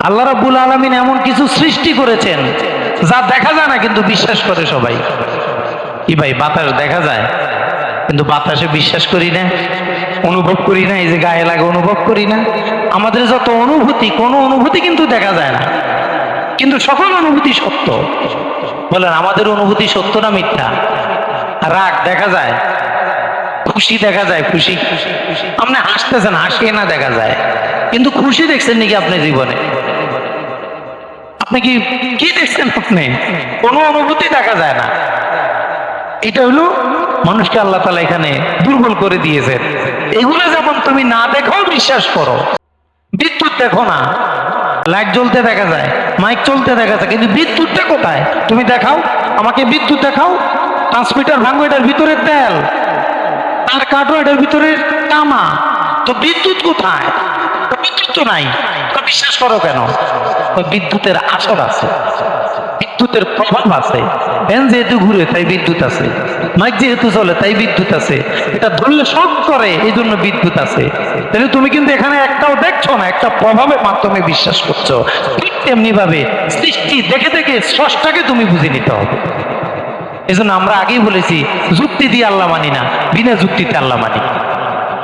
আল্লাহ রাব্বুল আলামিন এমন কিছু সৃষ্টি করেছেন যা দেখা যায় না কিন্তু বিশ্বাস করে সবাই। কি ভাই, বাতাস দেখা যায় কিন্তু বাতাসে বিশ্বাস করি না, অনুভব করি না, এই যে গায়ে লাগে অনুভব করি না। আমাদের যত অনুভূতি, কোনো অনুভূতি কিন্তু দেখা যায় না, কিন্তু সকল অনুভূতি সত্য। বলেন, আমাদের অনুভূতি সত্য না মিথ্যা? রাগ দেখা যায়, খুশি দেখা যায়, খুশি আপনি হাসতেছেন, হাসিয়ে না দেখা যায়, কিন্তু খুশি দেখছেন নাকি আপনি জীবনে? আপনি কি কি দেখছেন? আপনি কোনো অনুভূতি দেখা যায় না। এটা হলো মানুষকে আল্লাহ তাআলা এখানে দুর্বল করে দিয়েছেন। এগুলো যেমন তুমি না দেখো বিশ্বাস করো। বিদ্যুৎ দেখো না, লাইট জ্বলতে দেখা যায়, মাইক চলতে দেখা যায়, কিন্তু বিদ্যুৎটা কোথায়? তুমি দেখাও আমাকে, বিদ্যুৎ দেখাও। ট্রান্সমিটার ভাঙো, এটার ভিতরে তেল, তার কাটো, এটার ভিতরে তামা, তো বিদ্যুৎ কোথায়? তো বিদ্যুৎ তো নাই, তো বিশ্বাস করো কেন? বিদ্যুতের আসর আছে, বিদ্যুতের প্রভাব আছে। ফ্যান যেহেতু ঘুরে তাই বিদ্যুৎ আছে, মাইক যেহেতু চলে তাই বিদ্যুৎ আছে, এটা ধরলে শক করে এই জন্য বিদ্যুৎ আছে। তাহলে তুমি কিন্তু এখানে একটাও দেখছো না, একটা প্রভাবের মাধ্যমে বিশ্বাস করছো। ঠিক তেমনি ভাবে সৃষ্টি দেখে দেখে স্রষ্টাকে তুমি বুঝে নিতে হবে। এই জন্য আমরা আগেই বলেছি, যুক্তি দিয়ে আল্লাহ মানি না, বিনা যুক্তিতে আল্লাহ মানি।